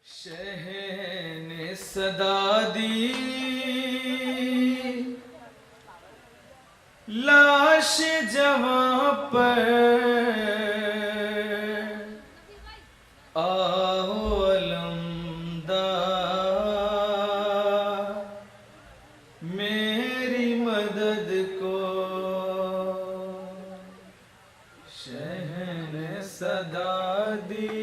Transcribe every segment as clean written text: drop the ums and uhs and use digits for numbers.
शहर ने सदा दी, लाश जवां पर आओ अलमदार मेरी मदद को। शहर ने सदा दी,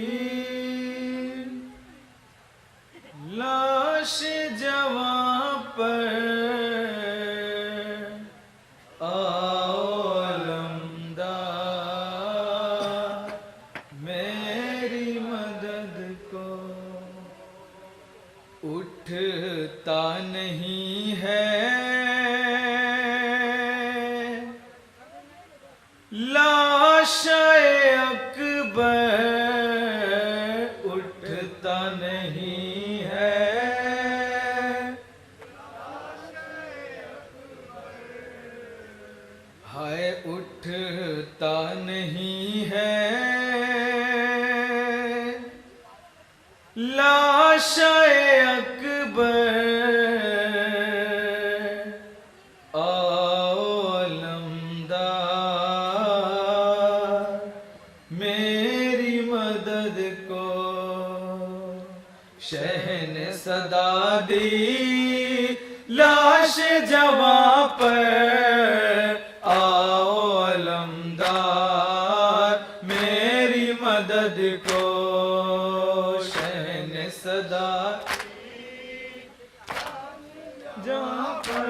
लाश जवां पर आओ अलमदार मेरी मदद को। उठता नहीं है लाश-ए अकबर, उठता नहीं है हाय उठता नहीं है लाश-ए अकबर आओ अलमदार मेरी मदद को। शहर ने सदा दी, लाश जवां पर आओ अलमदार मेरी मदद को। शहर ने सदा जवां पर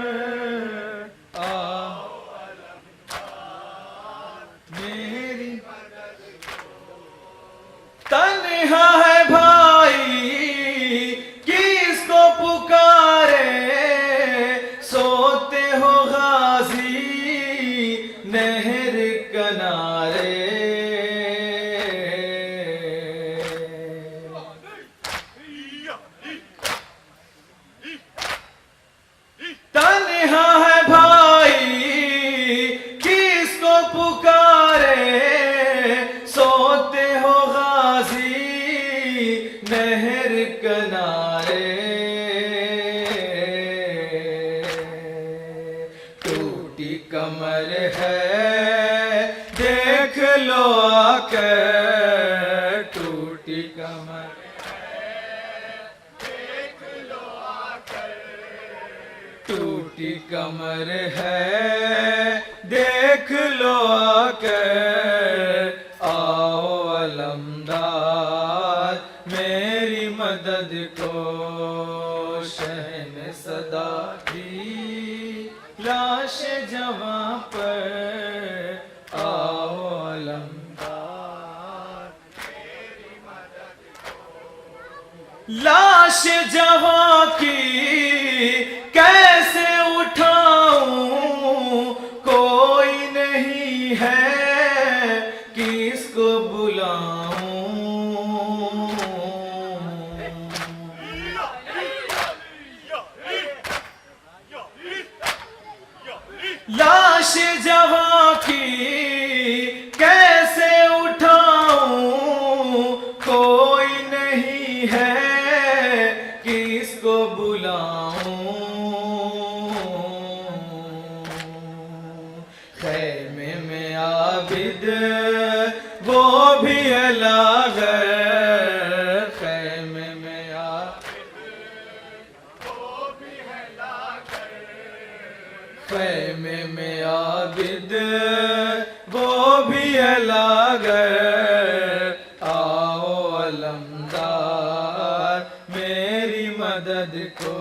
आओ मेरी तन्हा है भाई किसको पुकारे, सोते हो गाजी नहर किनारे। तन्हा है भाई किसको पुकारे, सोते हो गाजी नहर किनारे। टूटी कमर है देख लो आकर, टूटी कमर टूटी कमर है देख लो आकर आओ अलमदार मेरी मदद को। शहर ने सदा दी, लाश जवां पर आओ अलमदार मेरी मदद को। लाश जवां की कैसे उठाऊं, कोई नहीं है किसको बुलाऊं। लाश जवां की कैसे उठाऊं, कोई नहीं है किसको बुलाऊं। खैमे में आबिद वो भी अलागर, खैमे में खैमे में आबिद वो भी अलागर आओ अलमदार मेरी मदद को।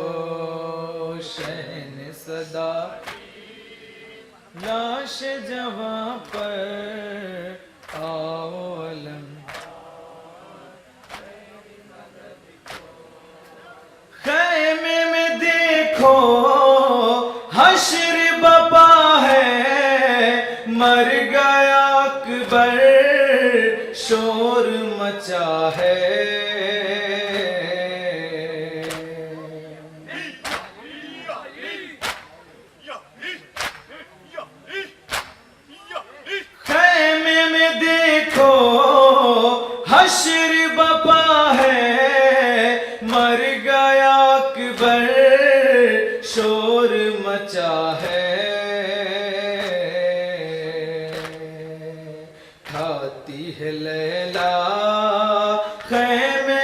शहर ने सदा लाश जवां पर आओ अलमदार। खैमे में देखो हश्र बपा है, मर गया अकबर शोर मचा है। खैमे में देखो हश्र बपा है,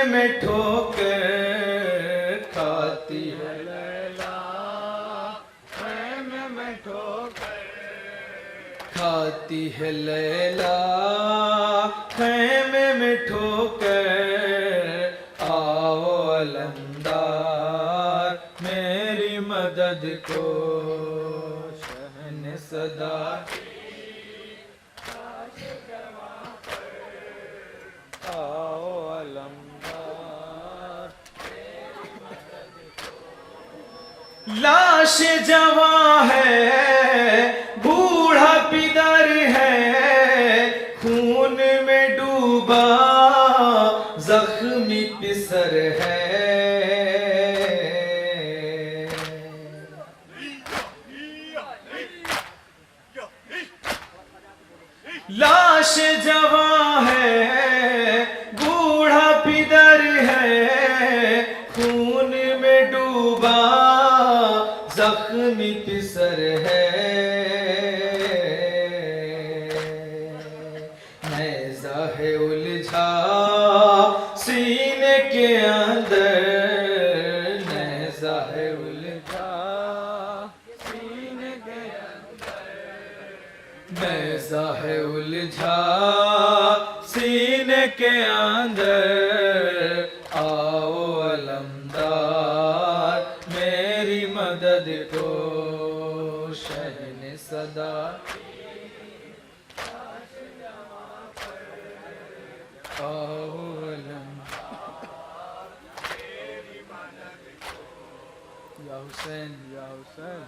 में ठोकर खाती है लैला, खैमे में ठोकर खाती है लैला, खैमे में ठोकर। आओ अलंदार मेरी मदद को, शहन सदा आओ अलंदार। लाश जवां है, बूढ़ा पिदर है, खून में डूबा जख्मी पिसर है। लाश जवां है, बूढ़ा पिदर है, खून में डूबा जख्मी पिसर है। नैज़ा है उलझा सीने के अंदर, नैज़ा है उलझा सीने के अंदर, नैज़ा है उलझा सीने के अंदर। आओ अलमदार मेरी मदद को, शहन सदा आओ या हुसैन, या हुसैन।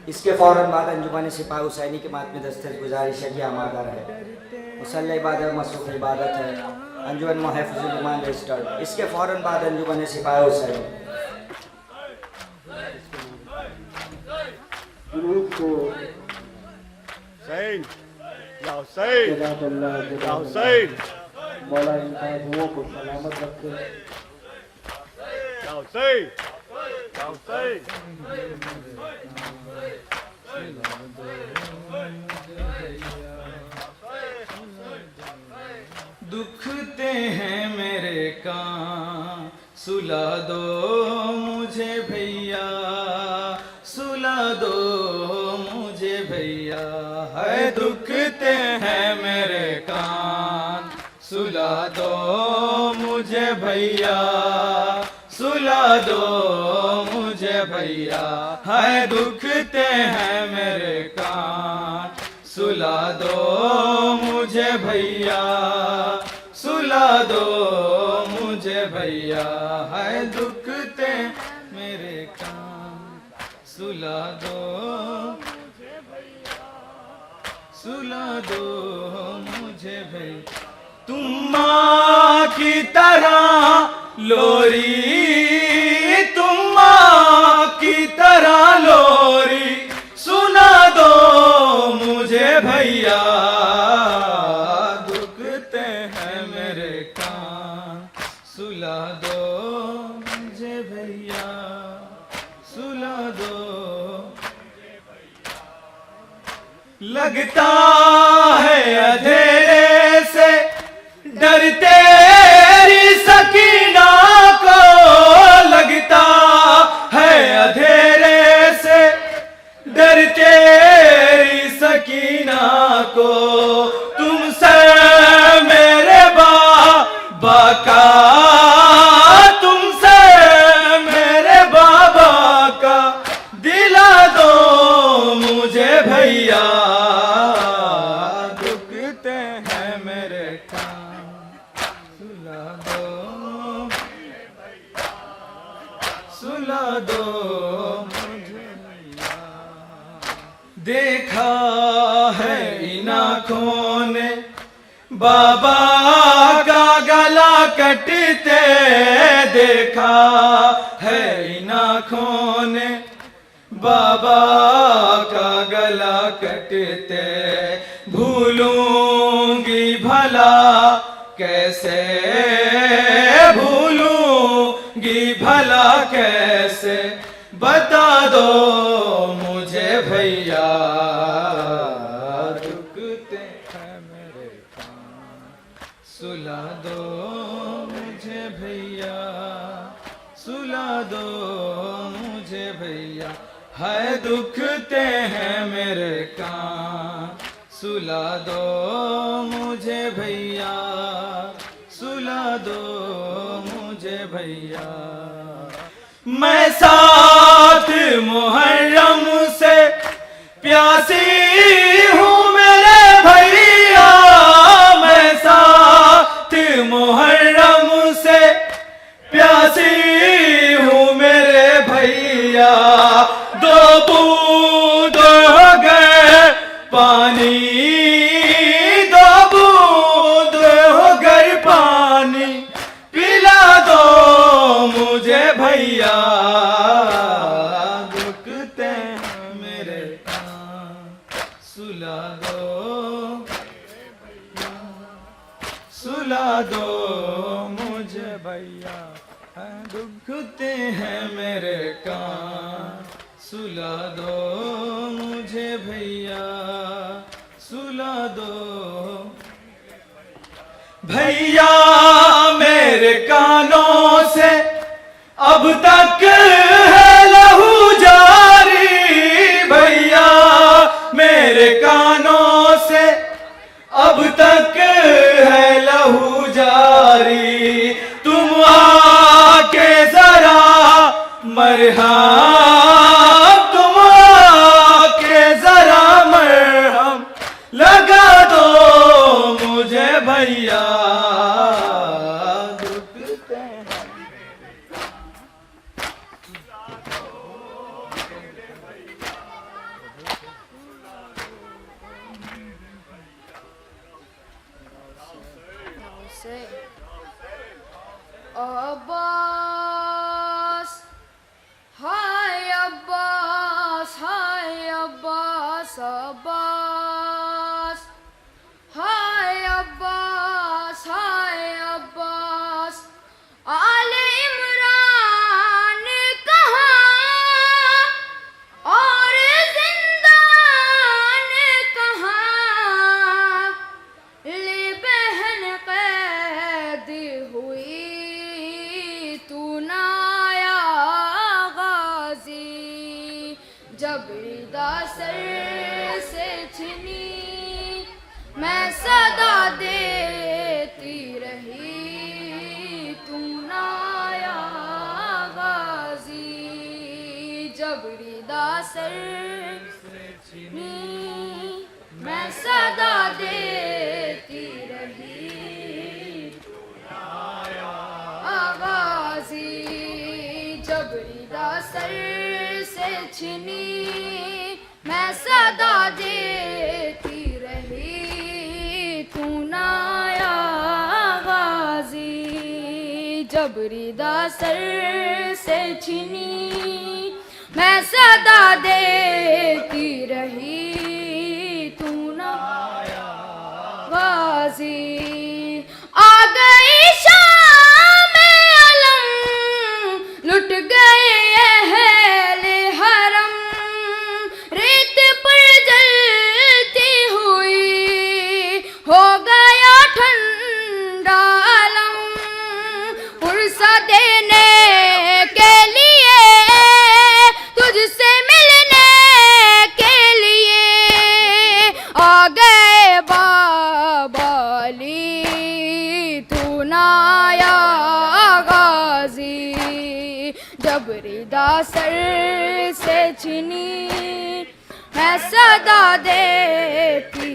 इसके फ़ौरन बाद अंजुमन सिपाही हुसैनी के मातमी दस्तखत गुजारिश है कि आमादा रहे। मुसल्ला इबादत मसरूफ़ इबादत है। अंजुमन महफूज़ुल ईमान रजिस्टर्ड। इसके फ़ौरन बाद अंजुमन सिपाही हुसैनी मौला इन आदमियों को सलामत रखे। दुखते हैं मेरे कान, सुला दो मुझे भैया, सुला दो मुझे भैया। है दुखते हैं मेरे कान, सुला दो मुझे भैया, सुला दो मुझे भैया। है दुखते हैं मेरे कान, सुला दो मुझे भैया, सुला दो मुझे भैया। है दुखते मेरे कान, सुला दो सुला दो मुझे भैया। तुम माँ की तरह लोरी, तुम माँ की तरह लोरी, सुना दो मुझे भैया। दुखते हैं मेरे कान, सुला दो मुझे भैया, सुला दो। लगता है अंधेरे से डर तेरी सकीना को, लगता है अंधेरे से डर तेरी सकीना को। तुमसे मेरे बाबा का, तुमसे मेरे बाबा का दिला दो मुझे भैया। दुखते हैं मेरे कान, सुला दो सुला दो मुझे भैया। देखा है इन आँखों ने बाबा का गला कटते, देखा है इन आँखों ने बाबा का गला कटते। भूलूंगी भला कैसे, भूलूंगी भला कैसे, बता दो मुझे भैया दुखते हैं मेरे कान, सुला दो मुझे भैया, सुला दो मुझे भैया, है दुखते हैं मेरे कान, सुला दो मुझे भैया, सुला दो मुझे भैया। मैं 7 मुहर्रम से प्यासी हूँ मेरे भैया, मैं 7 मुहर्रम से प्यासी हूँ मेरे भैया, 2 बूंद हो गए पानी, 2 बूंद हो गए पानी, पिला दो मुझे भैया, दुखते हैं मेरे कान, सुला दो, सुला दो मुझे भैया, दुखते हैं मेरे कान, सुला दो मुझे भैया, सुला दो भैया। मेरे कानों से अब तक है लहू जारी, भैया मेरे कानों से अब तक है लहू जारी, तुम आके जरा मरहम, तुम आके जरा मरहम लगा दो मुझे भैया, दुखते हैं। से अब्बास, हाय अब्बास, हाय अब्बास, अब्बास, हाय अब्बास, हाय अब्बास, आले इमरान कहाँ और जिंदान कहाँ, ले बहन कैद हुई तू ना आया गाजी, जब रिदा सर से छिनी मैं सदा देती रही, तू ना आया गाजी, जब रिदा सर से छिनी मैं सदा देती रही, गाजी, जब रिदा सर से छिनी मैं सदा देती रही, तू ना आया गाजी, जब रिदा सर से छिनी मैं सदा देती रही, तू ना आया गाजी। आ गई शाम अलम, लुट गए अहले हरम, रेत पर जलती हुई हो गया ठंडा अलम, पुरसा देने के लिए तुझसे मिलने के लिए आ गए बाबाली, तू ना आया गाजी, जब रिदा सर से छिनी मैं सदा देती,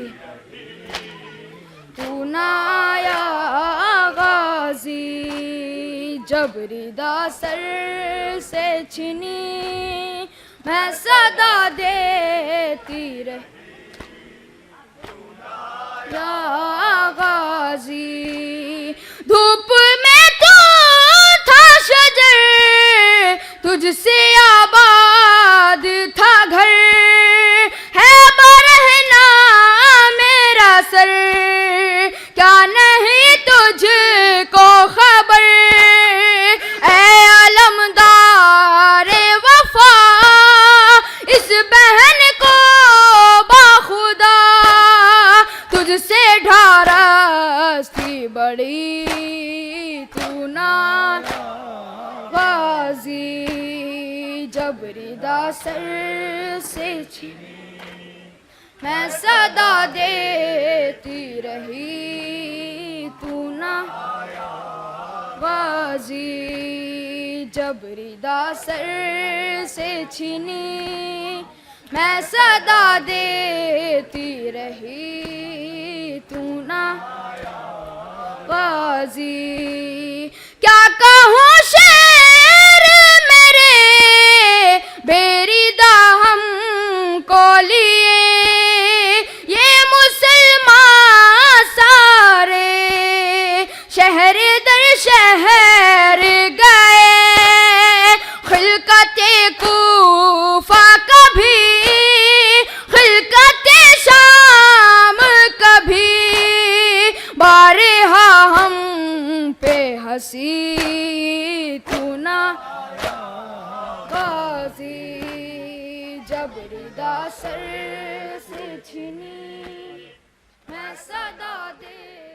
तू ना आया गाजी, जब रिदा सर से छिनी मैं सदा देती रही, या गाजी, धूप में तू था शजर, तुझसे आबाद था घर, है बरहना मेरा सर, क्या नहीं तुझको खबर, ऐ अलमदार वफा इस बहन को छीनी, मैं सदा देती रही तू ना बाजी, जब रिदा सर से छीनी, मैं सदा देती रही तू ना बाजी। क्या कहूँ शेर मेरे बेरिदा हमको लिए, ये मुसलमान सारे शहर दर शहर गए, खिलकते कूफा कभी, खिलकते शाम कभी, बारहा हम पे हंसी तू ना गाजी, जब रिदा सर से छीनी, मैं सदा दे